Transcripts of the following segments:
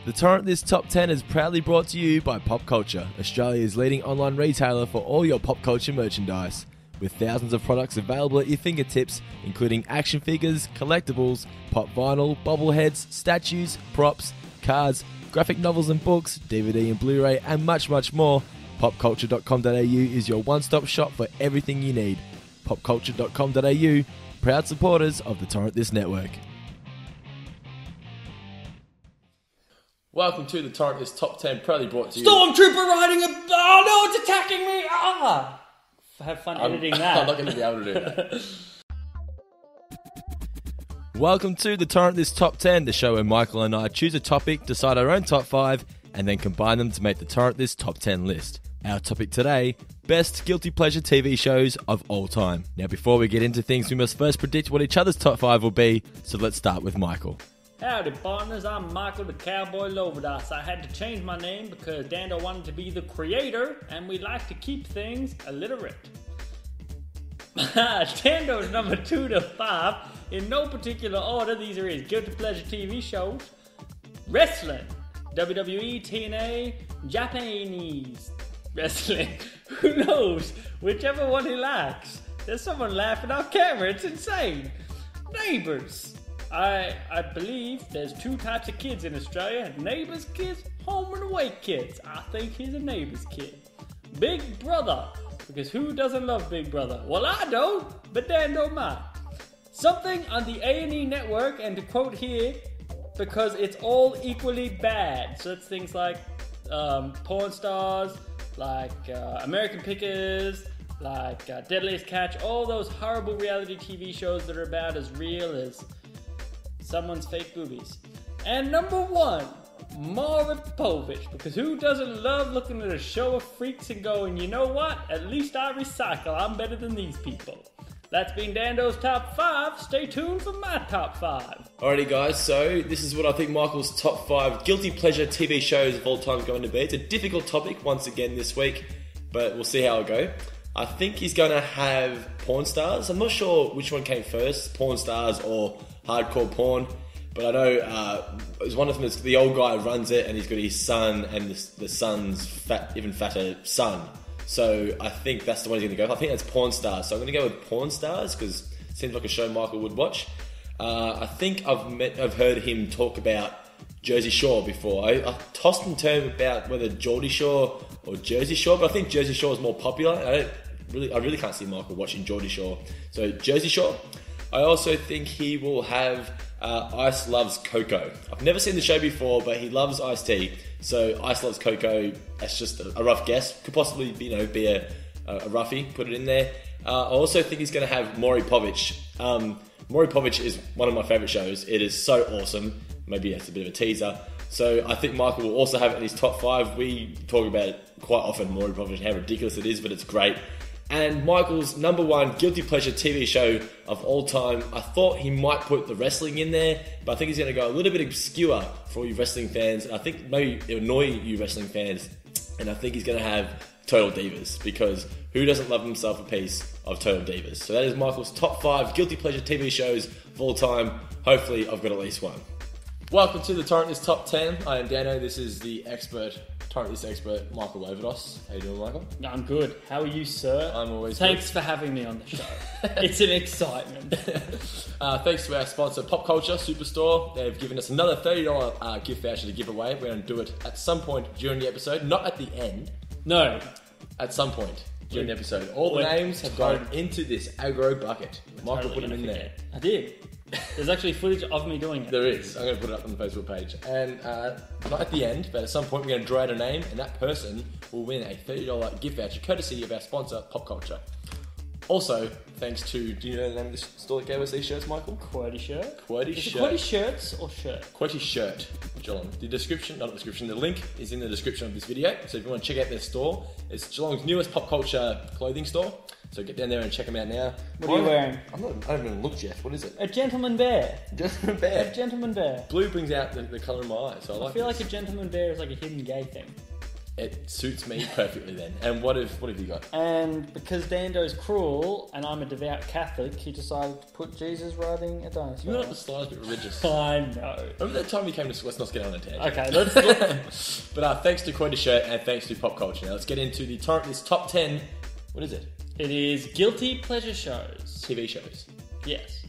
The Torrent This Top 10 is proudly brought to you by Pop Culture, Australia's leading online retailer for all your pop culture merchandise. With thousands of products available at your fingertips, including action figures, collectibles, pop vinyl, bobbleheads, statues, props, cards, graphic novels and books, DVD and Blu-ray, and much, much more, popculture.com.au is your one-stop shop for everything you need. popculture.com.au, proud supporters of the Torrent This network. Welcome to the Torrent This Top 10, proudly brought to you... Stormtrooper riding a... Oh no, it's attacking me! Ah! Have fun editing that. I'm not going to be able to do that. Welcome to the Torrent This Top 10, the show where Michael and I choose a topic, decide our own top 5, and then combine them to make the Torrent This Top 10 list. Our topic today, best guilty pleasure TV shows of all time. Now before we get into things, we must first predict what each other's top 5 will be, so let's start with Michael. Howdy partners, I'm Michael the Cowboy Lovadas. I had to change my name because Dando wanted to be the creator, and we like to keep things illiterate. Dando's number 2 to 5, in no particular order, these are his guilty pleasure TV shows. Wrestling, WWE, TNA, Japanese wrestling, who knows, whichever one he likes. There's someone laughing off camera, it's insane. Neighbours. I believe there's 2 types of kids in Australia, neighbours kids, home and away kids. I think he's a neighbours kid. Big Brother, because who doesn't love Big Brother? Well, I don't, but Dan don't mind. Something on the A&E network, and to quote here, because it's all equally bad. So it's things like porn stars, like American Pickers, like Deadliest Catch, all those horrible reality TV shows that are about as real as someone's fake boobies. And number 1, Maury Povich, because who doesn't love looking at a show of freaks and going, you know what, at least I recycle, I'm better than these people. That's been Dando's top 5, stay tuned for my top 5. Alrighty guys, so this is what I think Michael's top 5 guilty pleasure TV shows of all time is going to be. It's a difficult topic once again this week, but we'll see how it goes. I think he's going to have porn stars. I'm not sure which one came first, porn stars or hardcore porn, but I know there's one of them, it's the old guy who runs it, and he's got his son and the son's even fatter son. So I think that's the one he's going to go with. I think that's porn stars. So I'm going to go with porn stars because it seems like a show Michael would watch. I think I've heard him talk about Jersey Shore before. I tossed and turned about whether Geordie Shore or Jersey Shore, but I think Jersey Shore is more popular. I really can't see Michael watching Geordie Shore. So Jersey Shore. I also think he will have Ice Loves Coco. I've never seen the show before, but he loves iced tea. So Ice Loves Coco, that's just a rough guess. Could possibly be a roughie, put it in there. I also think he's going to have Maury Povich. Maury Povich is one of my favourite shows. It is so awesome. Maybe that's a bit of a teaser. So I think Michael will also have it in his top 5. We talk about it quite often, Maury Povich, and how ridiculous it is, but it's great. And Michael's number 1 guilty pleasure TV show of all time, I thought he might put the wrestling in there, but I think he's going to go a little bit obscure for all you wrestling fans. And I think maybe it'll annoy you wrestling fans. And I think he's going to have Total Divas, because who doesn't love himself a piece of Total Divas? So that is Michael's top 5 guilty pleasure TV shows of all time. Hopefully I've got at least one. Welcome to the Torrent This Top 10. I am Dano. This is the Torrent This expert, Michael Lovados. How you doing, Michael? I'm good. How are you, sir? I'm always Thanks good. for having me on the show. It's an excitement. Thanks to our sponsor, Pop Culture Superstore. They've given us another $30 gift voucher to give away. We're going to do it at some point during the episode, not at the end. No. At some point during the episode. All the names have gone into this aggro bucket. Michael put them in there. I did. There's actually footage of me doing it. There is. I'm going to put it up on the Facebook page. And not at the end, but at some point we're going to draw out a name, and that person will win a $30 gift voucher, courtesy of our sponsor, Pop Culture. Also, thanks to... Do you know the name of the store that gave us these shirts, Michael? Quirty Shirt. Quirty Is Shirt. it Quirty Shirts or shirt? Quirty Shirt, Geelong. The link is in the description of this video. So if you want to check out their store, it's Geelong's newest pop culture clothing store. So get down there and check them out now. What are you wearing? I haven't even looked yet. What is it? A gentleman bear. Gentleman bear. A gentleman bear. Blue brings out the colour in my eyes, so I feel like a gentleman bear is like a hidden gay thing. It suits me perfectly then. And what have you got? And because Dando's cruel and I'm a devout Catholic, he decided to put Jesus riding a dinosaur. You're not the slightest bit religious. I know. Remember that time we came to... Let's not get on a tangent. Okay, let's... But thanks to Quota Shirt and thanks to Pop Culture. Now let's get into the Torrent, this top 10... What is it? It is guilty pleasure shows. TV shows. Yes.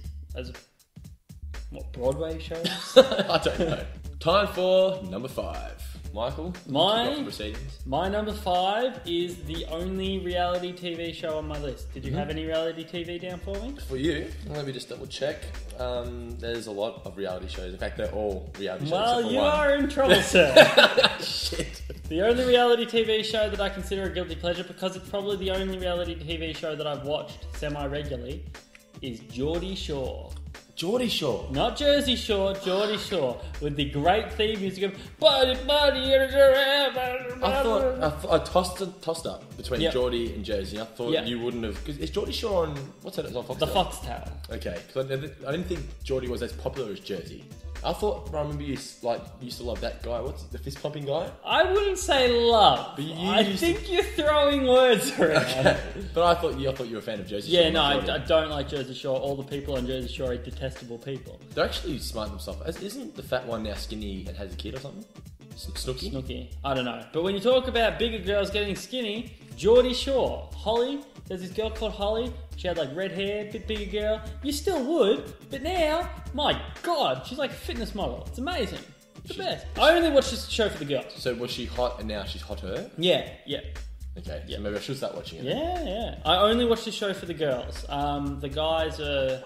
What, Broadway shows? I don't know. Time for number 5. Michael, my proceedings. My number 5 is the only reality TV show on my list. Did you have any reality TV down for me? For you, let me just double check. There's a lot of reality shows. In fact, they're all reality shows. Well, you are in trouble, sir. Shit. The only reality TV show that I consider a guilty pleasure, because it's probably the only reality TV show that I've watched semi-regularly, is Geordie Shore. Geordie Shore. Not Jersey Shore, Geordie Shore, with the great theme music of Buddy, Buddy, I tossed up between Geordie and Jersey. I thought you wouldn't have... Because is Geordie Shore on... What's that? It's on Foxtel? The Foxtel. Okay, because I didn't think Geordie was as popular as Jersey. I thought... I remember you used to love that guy. What's the fist pumping guy? I wouldn't say love. But I think you're throwing words around. Okay. But I thought you were a fan of Jersey Shore. Yeah, no, I don't like Jersey Shore. All the people on Jersey Shore are detestable people. They're actually smart themselves. Isn't the fat one now skinny and has a kid or something? Snooki? I don't know. But when you talk about bigger girls getting skinny, Geordie Shore. Holly, there's this girl called Holly. She had like red hair, bit bigger girl. You still would, but now, my God, she's like a fitness model. It's amazing. It's the best. I only watched this show for the girls. So was she hot and now she's hotter? Yeah. Okay, so maybe I should start watching it. Yeah. I only watched this show for the girls. The guys are...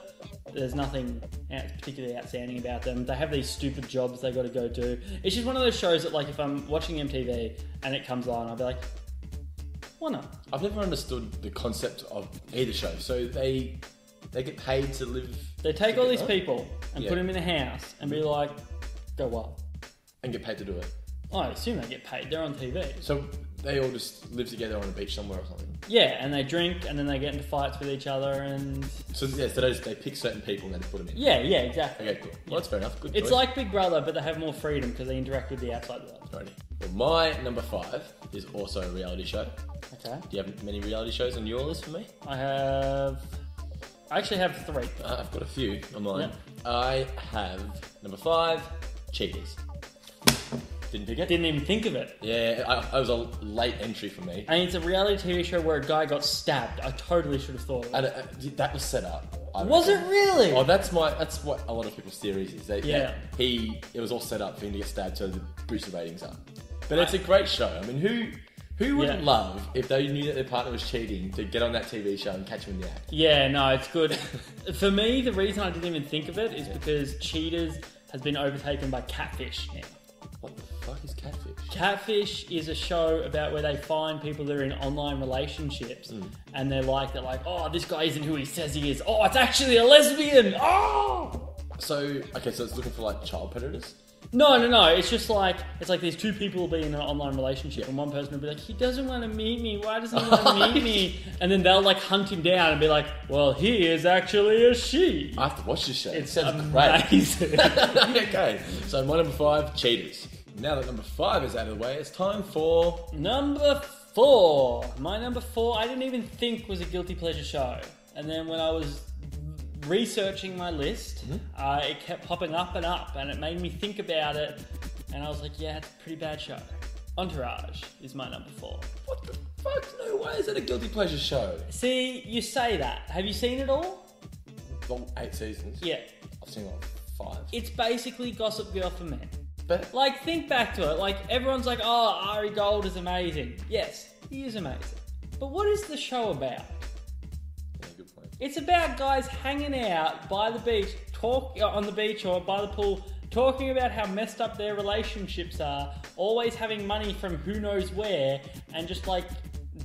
There's nothing particularly outstanding about them. They have these stupid jobs they got to go do. It's just one of those shows that, like, if I'm watching MTV and it comes on, I'll be like, why not? I've never understood the concept of either show. So they get paid to live... They take all these people and put them in a house and be like, go wild. And get paid to do it? I assume they get paid. They're on TV. So they all just live together on a beach somewhere or something? Yeah, and they drink and then they get into fights with each other and... So they pick certain people and then put them in? Yeah, exactly. Okay, cool. Well, that's fair enough. Good It's choice. like Big Brother, but they have more freedom because they interact with the outside world. Righty. Well, my number 5 is also a reality show. Okay. Do you have many reality shows on your list for me? I actually have 3. I've got a few on mine. Yep. I have number 5, Cheaters. Didn't pick it? Didn't even think of it. Yeah, I was a late entry for me. And it's a reality TV show where a guy got stabbed. I totally should have thought of it. And that was set up. Was it really? Oh, that's what a lot of people's theories is. It was all set up for him to get stabbed so the boost the ratings up. But it's a great show. I mean, who wouldn't love if they knew that their partner was cheating to get on that TV show and catch him in the act? Yeah, no, it's good. For me, the reason I didn't even think of it is because Cheaters has been overtaken by Catfish now. What the fuck is Catfish? Catfish is a show about where they find people that are in online relationships and they're like, oh, this guy isn't who he says he is. Oh, it's actually a lesbian. Oh! So it's looking for like child predators? No. It's just like, these two people will be in an online relationship and one person will be like, he doesn't want to meet me. Why doesn't he want to meet me? And then they'll like hunt him down and be like, well, he is actually a she. I have to watch this show. It sounds amazing. Great. Okay, so my number 5, Cheaters. Now that number 5 is out of the way, it's time for... Number 4. My number 4, I didn't even think was a guilty pleasure show. And then when I was researching my list, it kept popping up and it made me think about it. And I was like, yeah, it's a pretty bad show. Entourage is my number 4. What the fuck? No way is that a guilty pleasure show? See, you say that. Have you seen it all? All 8 seasons? Yeah. I've seen like 5. It's basically Gossip Girl for men. But like, think back to it. Like, everyone's like, oh, Ari Gold is amazing. Yes, he is amazing. But what is the show about? Yeah, good point. It's about guys hanging out by the beach, on the beach or by the pool, talking about how messed up their relationships are, always having money from who knows where, and just like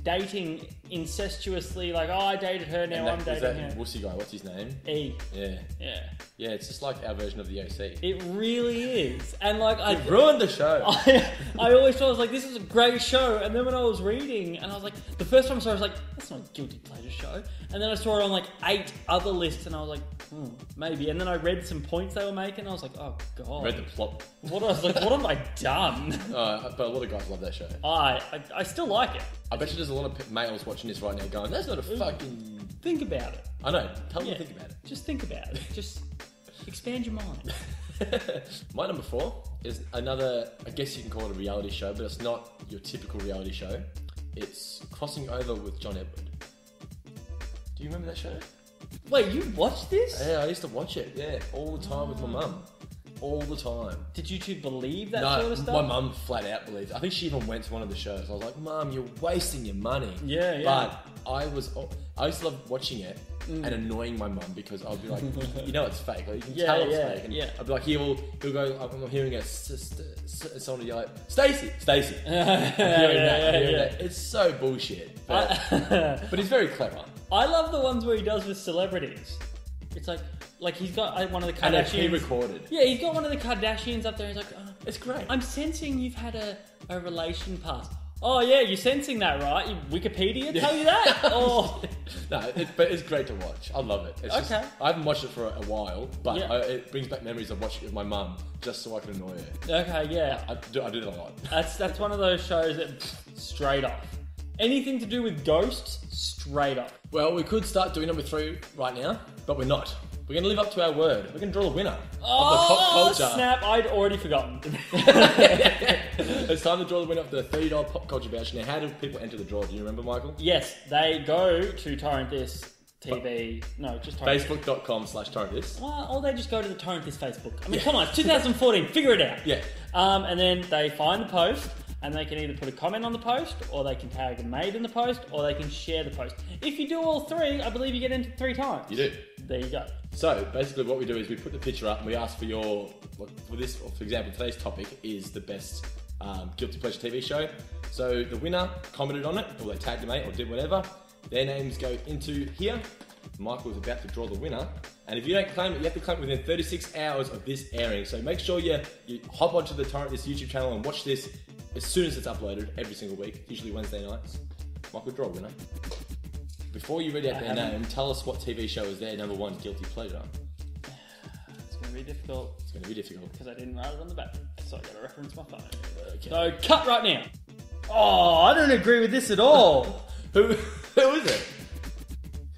dating incestuously, like, oh, I dated her, now I'm dating her. That wussy guy, what's his name? E. Yeah. Yeah. Yeah, it's just like our version of the OC. It really is. And like, I ruined the show. I always thought, I was like, this is a great show. And then when I was reading, and I was like, the first time I saw it, I was like, that's not a guilty pleasure show. And then I saw it on like 8 other lists, and I was like, maybe. And then I read some points they were making, and I was like, oh god. Read the plot. What have I done? But a lot of guys love that show. I still like it. I bet you there's a lot of males watching this right now going, that's not a fucking... Think about it. I know. Tell them to think about it. Just think about it. Just expand your mind. My number 4 is another, I guess you can call it a reality show, but it's not your typical reality show. It's Crossing Over with John Edward. Do you remember that show? Wait, you watched this? Yeah, I used to watch it, all the time with my mum. All the time. Did you two believe that sort of stuff? My mum flat out believed it. I think she even went to one of the shows. I was like, Mum, you're wasting your money. Yeah. But I used to love watching it and annoying my mum because I'll be like, you know it's fake. Like, you can tell it's fake. And I'll be like, he'll go, I'm hearing someone yell out, Stacey! I'm hearing that. It's so bullshit. But he's very clever. I love the ones where he does with celebrities. It's like he's got one of the Kardashians. And he recorded. Yeah, he's got one of the Kardashians up there. He's like, it's great. I'm sensing you've had a relation past. Oh yeah, you're sensing that, right? Wikipedia tell you that? Oh. No, but it's great to watch. I love it. It's okay. I haven't watched it for a while, but it brings back memories of watching it with my mum just so I can annoy her. Okay, yeah. I do that a lot. That's one of those shows that straight off. Anything to do with ghosts, straight off. Well, we could start doing number 3 right now, but we're not. We're going to live up to our word. We're going to draw the winner of the pop culture. Snap, I'd already forgotten. It's time to draw the winner of the $30 pop culture voucher. Now, how do people enter the draw? Do you remember, Michael? Yes, they go to Torrent This TV. No, just Torrent. Facebook.com/Torrent This. Well, or they just go to the Torrent This Facebook. I mean, come on, it's 2014. Figure it out. Yeah. And then they find the post. And they can either put a comment on the post, or they can tag a mate in the post, or they can share the post. If you do all 3, I believe you get entered 3 times. You do. There you go. So, basically what we do is we put the picture up and we ask for for example, today's topic is the best guilty pleasure TV show. So the winner commented on it, or they tagged a mate, or did whatever. Their names go into here. Michael is about to draw the winner. And if you don't claim it, you have to claim it within 36 hours of this airing. So make sure you hop onto the Torrent This YouTube channel and watch this as soon as it's uploaded every single week, usually Wednesday nights. Michael, draw a winner. Before you read out their name, tell us what TV show is their number 1 guilty pleasure. It's going to be difficult. It's going to be difficult. Because I didn't write it on the back, so I got to reference my phone. Okay. So, cut right now. Oh, I don't agree with this at all. Who is it?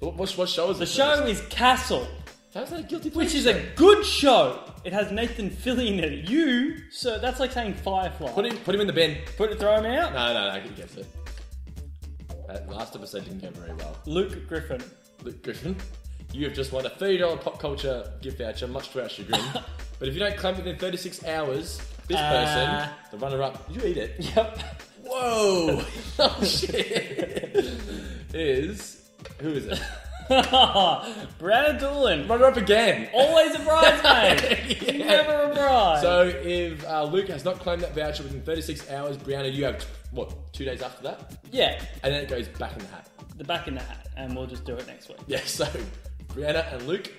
What show is it? The show is Castle. How's that a guilty pleasure? Which is a good show. It has Nathan Fillion in it. So that's like saying Firefly. Put him in the bin. Throw him out? No, he gets it. That last episode didn't go very well. Luke Griffin, you have just won a $30 pop culture gift voucher, much to our chagrin. But if you don't claim within 36 hours, this person, the runner-up, you eat it. Yep. Whoa! Oh shit! Who is it? Brad Doolin. Runner-up again. Always a bridesmaid. Never a bride. So if Luke has not claimed that voucher within 36 hours, Brianna, you have, 2 days after that? Yeah. And then it goes back in the hat. The back in the hat. And we'll just do it next week. Yeah, so Brianna and Luke,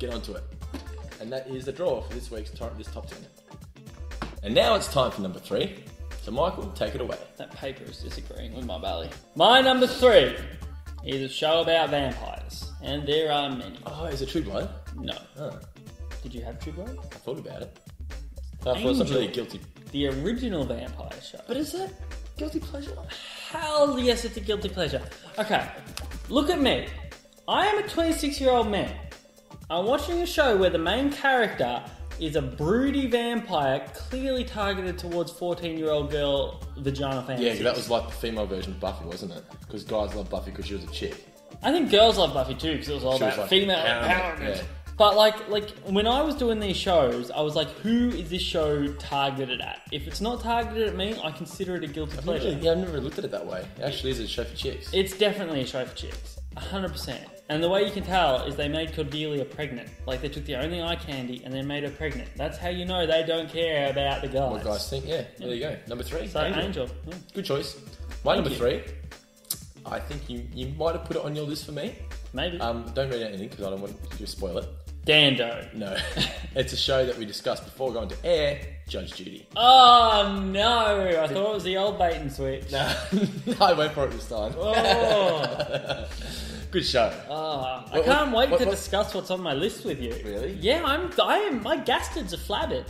get onto it. And that is the draw for this week's this top 10. And now it's time for number 3. So Michael, take it away. That paper is disagreeing with my belly. My number 3 is a show about vampires. And there are many. Oh, is it True Blood? No. Oh. Did you have True Blood? I thought about it. I thought it was not really guilty. The original vampire show. But is that guilty pleasure? Hell yes, it's a guilty pleasure. Okay, look at me. I am a 26-year-old man. I'm watching a show where the main character is a broody vampire clearly targeted towards 14-year-old girl vagina fantasies. Yeah, that was like the female version of Buffy, wasn't it? Because guys love Buffy because she was a chick. I think girls love Buffy too because it was all about like female empowerment. Yeah. But like when I was doing these shows, I was like, who is this show targeted at? If it's not targeted at me, I consider it a guilty pleasure. I've never looked at it that way. It actually is a show for chicks. It's definitely a show for chicks. 100%. And the way you can tell is they made Cordelia pregnant. Like they took the only eye candy and then made her pregnant. That's how you know they don't care about the guys. What guys think? Yeah, there you go. Number 3. So Angel. Yeah. Good choice. My number 3. I think you might have put it on your list for me. Maybe. Don't read anything because I don't want you to spoil it. Dando. No. It's a show that we discussed before going to air, Judge Judy. Oh, no. I thought it was the old bait and switch. No, I went for it this time. Oh. Good show. I can't wait to discuss what's on my list with you. Really? Yeah, I am. My gastards are flabbered.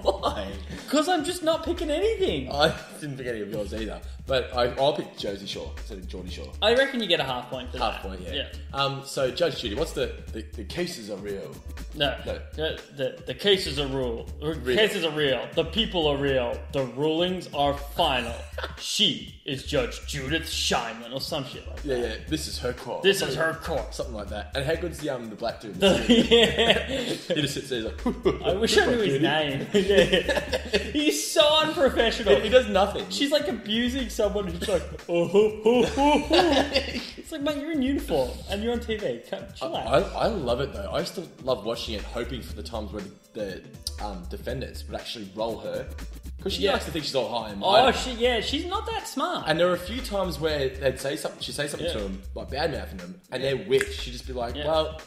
Why? Because I'm just not picking anything. I didn't pick any of yours either. But I'll pick Josie Shaw instead of Geordie Shaw. I reckon you get a half point for that. Half point, yeah. So Judge Judy, what's the cases are real? No. The cases are real. Cases are real. The people are real. The rulings are final. She is Judge Judith Scheinman or some shit like that. Yeah. This is her court. This is her court. Something like that. And how good's the black dude? Yeah. He just sits there like... I wish I knew his name. Yeah. He's so unprofessional. He does nothing. She's like abusing someone who's like, It's like, mate, you're in uniform and you're on TV. Chill out. I love it though. I used to love watching it, hoping for the times where the defendants would actually roll her. Because she likes to think she's all high and mighty. She's not that smart. And there were a few times where she'd say something to them, like bad-mouthing them, and they're whipped. She'd just be like, well...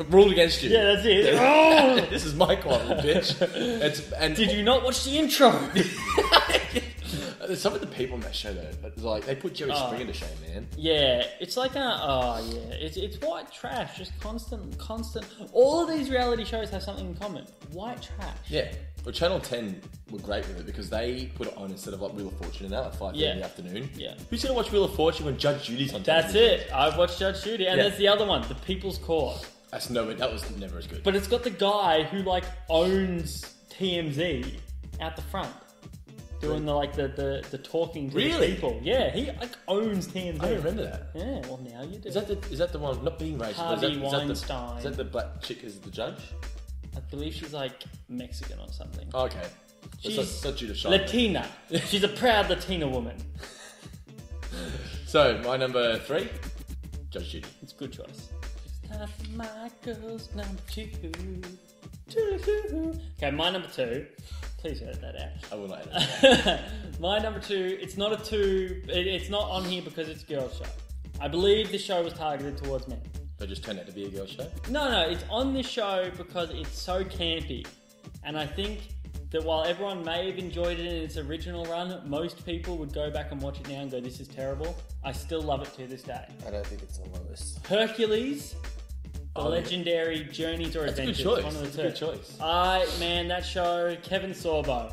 ruled against you. Yeah, that's it. This is my court, bitch. Did you not watch the intro? Some of the people on that show though, like they put Jerry Springer to shame, man. Yeah, it's like it's white trash, just constant. All of these reality shows have something in common: white trash. Yeah. Well, Channel 10 were great with it because they put it on instead of like Wheel of Fortune and that at 5:30 in the afternoon. Yeah. Who's gonna watch Wheel of Fortune when Judge Judy's on? That's it. I've watched Judge Judy, and there's the other one, The People's Court. That was never as good. But it's got the guy who like owns TMZ out the front. Doing the talking to the people. Yeah, he like owns TMZ. I don't remember that. Yeah, well now you do. Is that the one, not being racist, Harvey Weinstein. Is that the black chick as the judge? I believe she's like Mexican or something. Oh, okay. She's not Judith Scheinman. Latina. She's a proud Latina woman. So, my number 3, Judge Judy. It's a good choice. It's time for my girl's number 2. Okay, my number 2. Please edit that out. I will edit that. My number 2, it's not a 2, it's not on here because it's a girl's show. I believe the show was targeted towards men. They just turned out to be a girl's show? No, it's on this show because it's so campy. And I think that while everyone may have enjoyed it in its original run, most people would go back and watch it now and go, this is terrible. I still love it to this day. I don't think it's on my list. Hercules, the legendary Journeys or Adventures. One of the two. Good choice. Man, that show, Kevin Sorbo,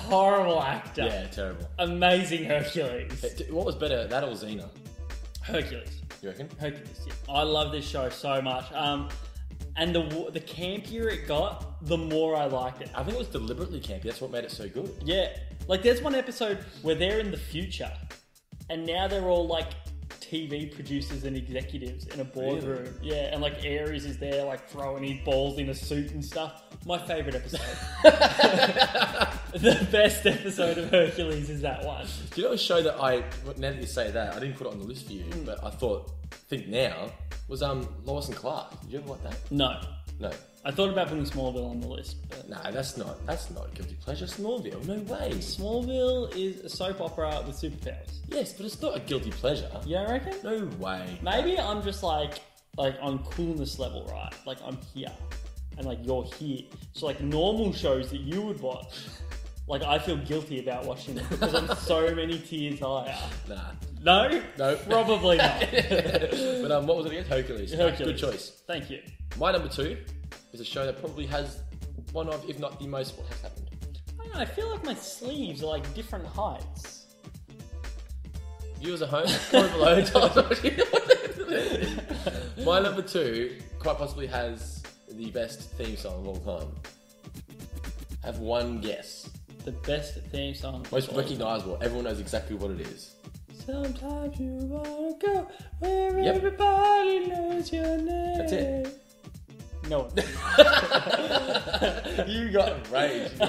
horrible actor. Yeah, terrible. Amazing Hercules. What was better, that or Xena? Hercules. You reckon? Hercules, yeah. I love this show so much. And the campier it got, the more I liked it. I think it was deliberately campy. That's what made it so good. Yeah. Like, there's one episode where they're in the future, and now they're all, like, TV producers and executives in a boardroom. Really? Yeah, and, like, Ares is there, like, throwing his balls in a suit and stuff. My favourite episode. The best episode of Hercules is that one. Do you know a show that now that you say that, I didn't put it on the list for you, but I think now, was Lois and Clark. Did you ever watch that? No. I thought about putting Smallville on the list, but... No, that's not a guilty pleasure. Smallville, no way. Smallville is a soap opera with superpowers. Yes, but it's not a guilty pleasure. You don't reckon? No way. Maybe I'm just like on coolness level, right? Like I'm here, and like you're here. So like normal shows that you would watch, like I feel guilty about watching them because I'm so many tiers higher. Nah. No? Probably not. But what was it again? Hercules. Good choice. Thank you. My number 2 is a show that probably has one of, if not the most, what has happened. I don't know, I feel like my sleeves are like different heights. Viewers at home, comment below. Tell us My number 2 quite possibly has the best theme song of all time. Have one guess. The best theme song. Most recognisable. Everyone knows exactly what it is. Sometimes you wanna go where everybody knows your name. That's it. No. You got rage. I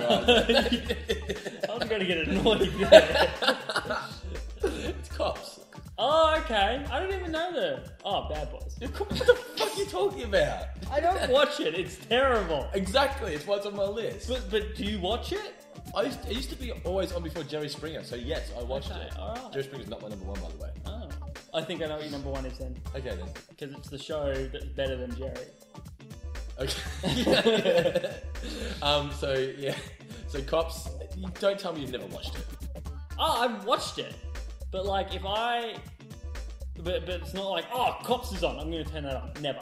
was going to get annoyed there. It's Cops. Oh, okay. I don't even know the... Oh, Bad Boys. What the fuck are you talking about? I don't watch it. It's terrible. Exactly. It's what's on my list. But do you watch it? It used to be always on before Jerry Springer, so yes, I watched it. Alright. Jerry Springer's not my number one, by the way. Oh. I think I know what your number one is then. Okay then. Because it's the show that's better than Jerry. Okay. So Cops. Don't tell me you've never watched it. Oh, I've watched it. But like, if I... But it's not like, oh, Cops is on, I'm going to turn that on. Never.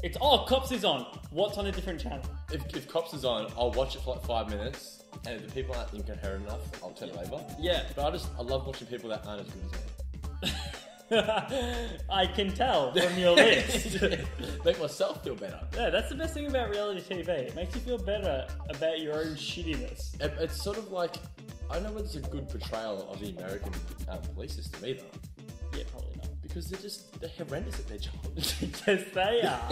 It's, oh, Cops is on. What's on a different channel? If Cops is on, I'll watch it for like 5 minutes, and if the people aren't incoherent enough, I'll turn it over. Yeah. But I love watching people that aren't as good as me. I can tell from your list. Make myself feel better. Yeah, that's the best thing about reality TV. It makes you feel better about your own shittiness. It's sort of like, I don't know whether it's a good portrayal of the American police system either. Yeah, probably not. Because they're horrendous at their job. Yes, they are.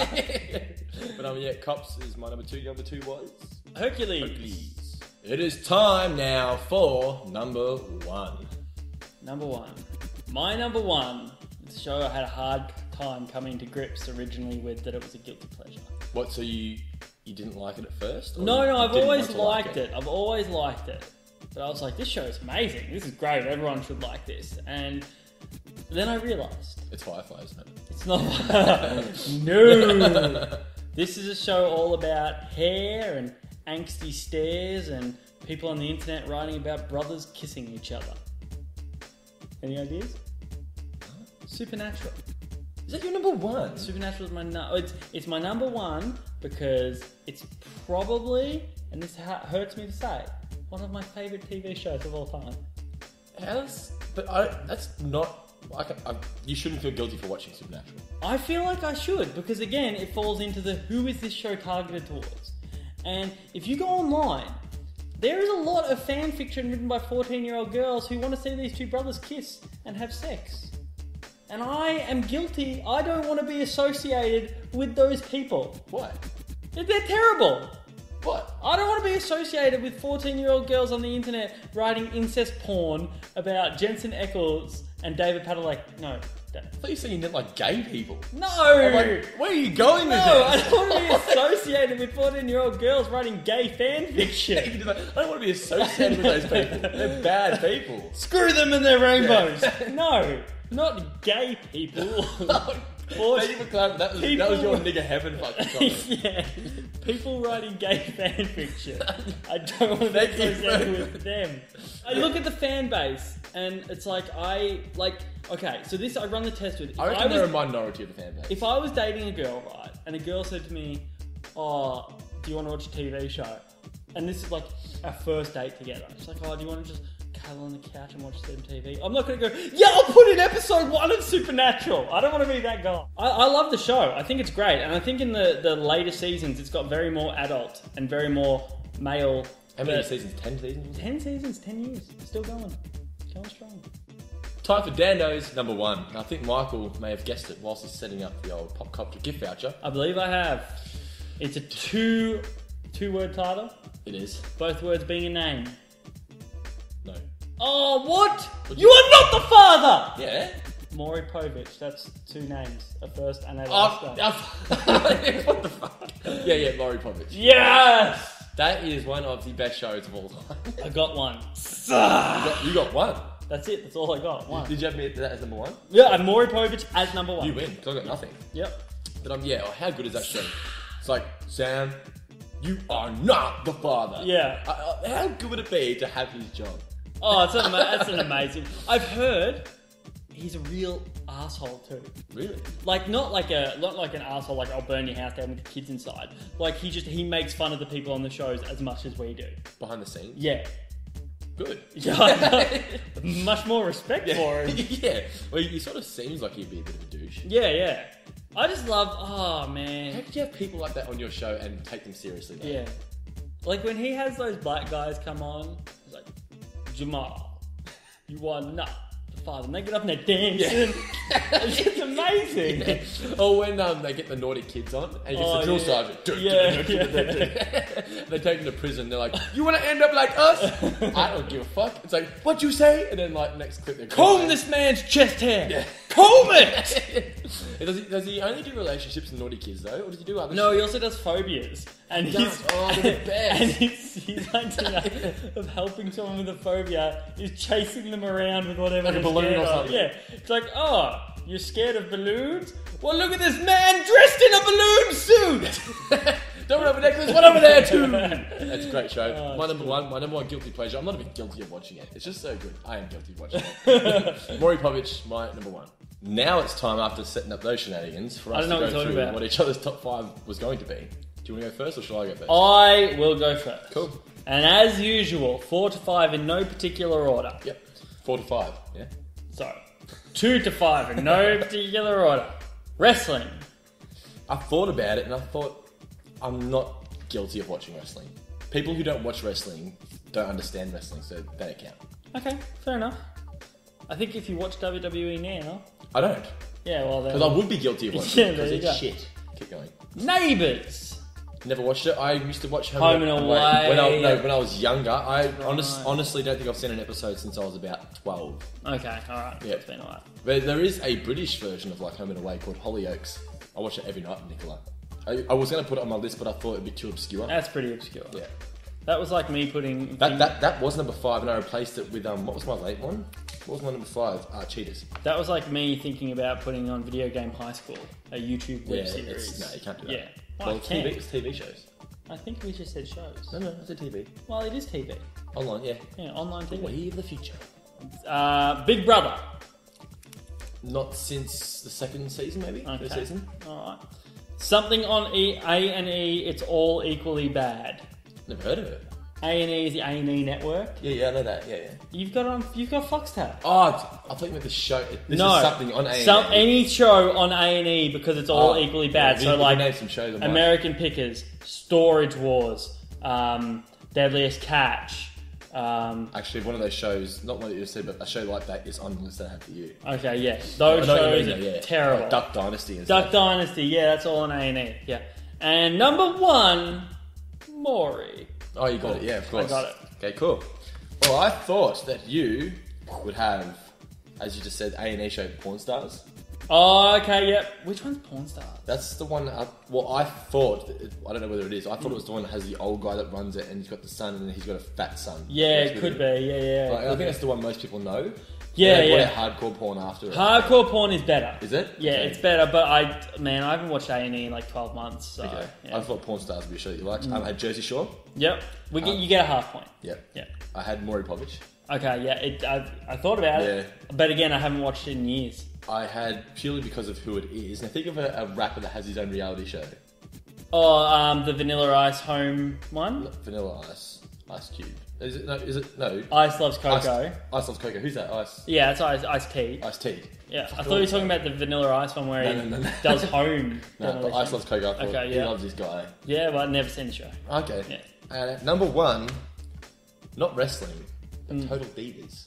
But yeah, Cops is my number 2. Your number 2 was? Hercules. It is time now for number 1. Number 1. My number 1. It's a show I had a hard time coming to grips originally with that it was a guilty pleasure. What, so you didn't like it at first? No, I've always liked it. I've always liked it. But I was like, this show is amazing. This is great. Everyone should like this. And then I realised. It's Firefly, isn't it? It's not. No. This is a show all about hair and angsty stares and people on the internet writing about brothers kissing each other. Any ideas? Supernatural. Is that your number 1? Supernatural is my it's my number 1 because it's probably, and this hurts me to say, one of my favourite TV shows of all time. That's not. You shouldn't feel guilty for watching Supernatural. I feel like I should, because again, it falls into the who is this show targeted towards. And if you go online, there is a lot of fan fiction written by 14-year-old girls who want to see these two brothers kiss and have sex. And I am guilty. I don't want to be associated with those people. Why? They're terrible. What? I don't want to be associated with 14-year-old girls on the internet writing incest porn about Jensen Ackles and David Padalecki. No. I thought you said you didn't like gay people. No! I'm like, where are you going with No, this? I don't want to be associated with 14-year-old girls writing gay fan fiction. I don't want to be associated with those people. They're bad people. Screw them and their rainbows. Yeah. No, not gay people. Thank you for clarifying. That was your nigger heaven fucking comment. Yeah. People writing gay fan fiction. I don't want to be associated with them. I look at the fan base and it's like okay, so this I run the test with. I reckon they're a minority of the fan base. If I was dating a girl, right, and a girl said to me, oh, do you want to watch a TV show? And this is like our first date together. She's like, oh, do you want to just cuddle on the couch and watch some TV? I'm not going to go, yeah, I'll put in episode 1 of Supernatural. I don't want to be that guy. I love the show. I think it's great. And I think in the later seasons, it's got very more adult and very more male. How many seasons? 10 seasons? 10 seasons, 10 years. Still going. Going strong. Time for Dando's number 1. I think Michael may have guessed it whilst he's setting up the old pop culture gift voucher. I believe I have. It's a two-word title. It is. Both words being a name. No. Oh, what? You are not the father! Yeah? Maury Povich. That's 2 names. A first and a last name. What the fuck? Yeah, Maury Povich. Yes! That is one of the best shows of all time. I got one. You got 1. That's it. That's all I got. 1. Did you have me that as number 1? Yeah, and Maury Povich as number 1. You win, because I got nothing. Yep. But how good is that show? It's like, Sam, you are not the father. Yeah. How good would it be to have his job? Oh, that's an amazing. I've heard he's a real asshole too. Really? Like not like an asshole like I'll burn your house down with the kids inside. Like he makes fun of the people on the shows as much as we do. Behind the scenes? Yeah. Good. Yeah, much more respect for him. Yeah. Well, he sort of seems like he'd be a bit of a douche. Yeah. I just love, oh man. How could you have people like that on your show and take them seriously though? Yeah. Like when he has those black guys come on, he's like, Jamal, you are not the father. And they get up and they're dancing. Yeah. It's amazing. Yeah. Or when they get the naughty kids on and he gets the drill sergeant. They take him to prison. They're like, you want to end up like us? I don't give a fuck. It's like, what'd you say? And then like next clip they're comb this man's chest hair. Yeah. Comb it! Does he only do relationships and naughty kids though, or does he do other? No, shit? he also does phobias, and He does? Oh, they're the best. And his idea of helping someone with a phobia is chasing them around with whatever Like a they're balloon scared or of. something. Yeah, it's like, oh, you're scared of balloons? Well, look at this man dressed in a balloon suit. Don't run over there, 'cause there's one over there too. That's a great show. Oh, my number one guilty pleasure. I'm not even guilty of watching it. It's just so good. I am guilty of watching it. Maury Povich, my number one. Now it's time, after setting up those shenanigans, for us to go through what each other's top 5 was going to be. Do you want to go first, or shall I go first? I will go first. Cool. And as usual, 4 to 5 in no particular order. Yep. 4 to 5. Yeah. So, 2 to 5 in no particular order. Wrestling. I thought about it, and I thought, I'm not guilty of watching wrestling. People who don't watch wrestling don't understand wrestling, so they don't count. Okay, fair enough. I think if you watch WWE now... I don't. Yeah, well then... Because I would be guilty of watching it, Yeah, there because you it's go. shit. Keep going. Neighbours. Never watched it. I used to watch Home and Away. When I was younger. I honestly don't think I've seen an episode since I was about 12. Okay, alright. Yeah. It's been alright. But there is a British version of like Home and Away called Hollyoaks. I watch it every night with Nicola. I was going to put it on my list, but I thought it'd be too obscure. That's pretty obscure. Yeah. That was like me putting... That was number 5, and I replaced it with what was my late one? What was my number 5? Cheaters. That was like me thinking about putting on Video Game High School, a YouTube web Yeah, series. no, you can't do that. Yeah. Well, I can. it's TV shows. I think we just said shows. No, I said TV. Well, it is TV. Online, yeah. Yeah, online The TV. way of the future. Big Brother. Not since the second season, maybe? Okay. Third season? Alright. Something on A&E, it's all equally bad. Never heard of it. A&E is the A&E network. Yeah, I know that. Yeah. You've got Foxtel. Oh, I thought you meant the show. This is something on A&E. Any show on A&E because it's all equally bad. So like name some shows. American Pickers, Storage Wars, Deadliest Catch. Actually, one of those shows, not one that you said, but a show like that is on the list that I have for you. Okay, yeah, those shows are terrible. Like Duck Dynasty and Duck stuff. Dynasty, yeah, that's all on A&E. Yeah, and number 1, Maury. Oh, you got it. Yeah, of course. I got it. Okay, cool. Well, I thought that you would have, as you just said, A&E show Porn Stars. Oh, okay, yep. Which one's Porn Stars? That's the one. I thought. I don't know whether it is. I thought it was the one that has the old guy that runs it, and he's got the son, and then he's got a fat son. Yeah, it could be. Yeah. Like, I think that's the one most people know. Yeah, They yeah. put hardcore porn after it. Hardcore porn is better. Is it? Yeah, Okay. it's better, but I haven't watched A&E in like 12 months, so... Okay. Yeah. I thought Porn Stars would be a show that you liked. I had Jersey Shore. Yep, you get a half point. Yep. Yeah. I had Maury Povich. Okay, yeah, I thought about it, but again, I haven't watched it in years. I had, purely because of who it is. Now think of a rapper that has his own reality show. Oh, the Vanilla Ice home one? Not Vanilla Ice. Ice Cube. Is it? No. Is it? No. Ice Loves Coco. Ice Loves Coco. Who's that? Ice. Yeah, it's Ice Tea. Ice Tea. Yeah, I thought you were talking about the Vanilla Ice one where he does home. No, but Ice Loves Coco. I thought Okay, he yeah. loves this guy. Yeah, but I've never seen the show. Okay. Yeah. Number 1, not wrestling, but Total Divas.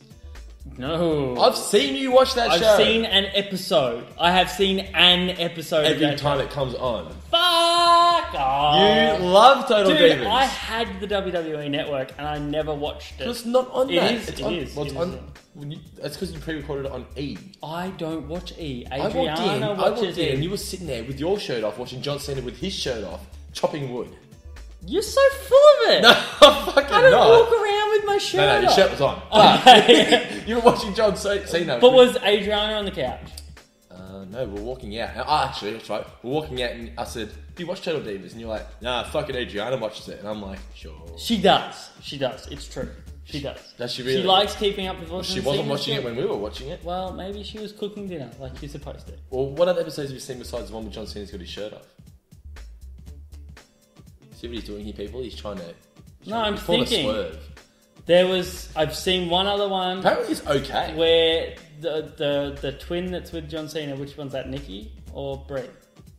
No. I've seen you watch that show. I've seen an episode. I have seen an episode every of that time show. it comes on. Fuck off. You love Total Dude, Divas. I had the WWE network and I never watched it. It's not on It that. is, It's it on, is, Well, it's it on. is. That's because you pre-recorded it on E. I don't watch E. I walked Adriana watches in, and E. you were sitting there with your shirt off, watching John Cena with his shirt off, chopping wood. You're so full of it. No, I'm fucking I don't not. walk around with my shirt No, your off. shirt was on. Okay. You were watching John Cena. But was Adriana on the couch? No, we're walking out. Actually, that's right. We're walking out, and I said, "Do you watch Total Divas?" And you're like, "Nah, fucking Adriana watches it." And I'm like, "Sure." She does. She does. It's true. She does. Does she really? She likes keeping up with what's She wasn't watching it when we were watching it. Well, maybe she was cooking dinner like she's supposed to. Well, what other episodes have you seen besides the one with John Cena's got his shirt off? See what he's doing here, people? He's trying to... No, I'm he's pulling a thinking. swerve. I've seen one other one Apparently it's okay. where the twin that's with John Cena, which one's that, Nikki or Brie?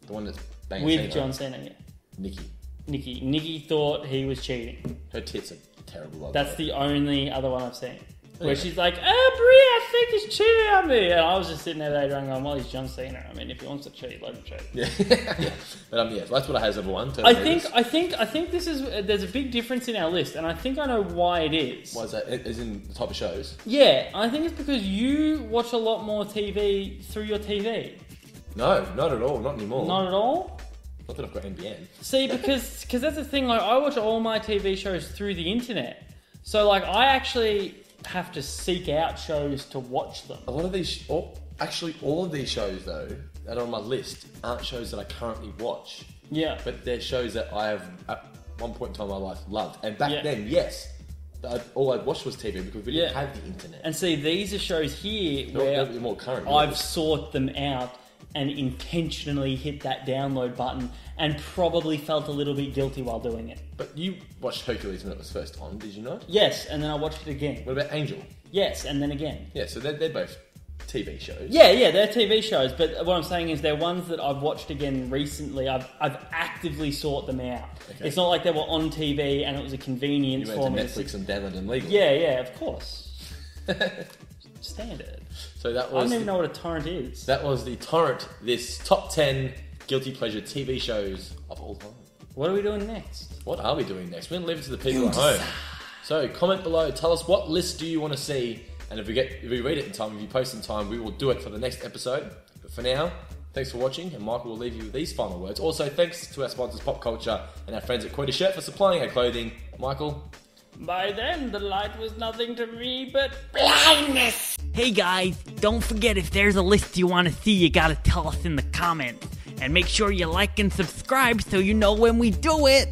The one that's banging With Cena. John Cena, yeah. Nikki. Nikki thought he was cheating. Her tits are terrible. by the That's way. the only other one I've seen. Where Yeah. she's like, Brie, I think he's cheating on me. And I was just sitting there later on going, well, he's John Cena. I mean, if he wants to cheat, let him cheat. Yeah. But yeah, so that's what I had as number 1. Total I Divas. think this is, there's a big difference in our list, and I think I know why it is. Why is that? As in the type of shows? Yeah, I think it's because you watch a lot more TV through your TV. No, not at all. Not anymore. Not at all? Not that I've got NBN. See, because that's the thing, like, I watch all my TV shows through the internet. So, like, I actually have to seek out shows to watch them. A lot of these, actually all of these shows though, that are on my list, aren't shows that I currently watch. Yeah. But they're shows that I have, at one point in time in my life, loved. And back Yeah. then, yes, all I'd watched was TV because we didn't have the internet. And see, these are shows here They're where more current. I've sought them out and intentionally hit that download button and probably felt a little bit guilty while doing it. But you watched Hercules when it was first on, did you not? Yes, and then I watched it again. What about Angel? Yes, and then again. Yeah, so they're both TV shows. Yeah, they're TV shows, but what I'm saying is they're ones that I've watched again recently. I've actively sought them out. Okay. It's not like they were on TV and it was a convenience for You me. went to Netflix and downloaded them legally. Yeah, of course. Standard. So that I was... don't even know what a torrent is. That was the Torrent, this top 10 guilty pleasure TV shows of all time. What are we doing next? What are we doing next? We're going to leave it to the people at home. So comment below, tell us what list do you want to see, and if we read it in time, if you post in time, we will do it for the next episode. But for now, thanks for watching, and Michael will leave you with these final words. Also, thanks to our sponsors Pop Culture and our friends at Quota Shirt for supplying our clothing. Michael? By then, the light was nothing to me but blindness! Hey guys, don't forget if there's a list you want to see, you gotta tell us in the comments. And make sure you like and subscribe so you know when we do it.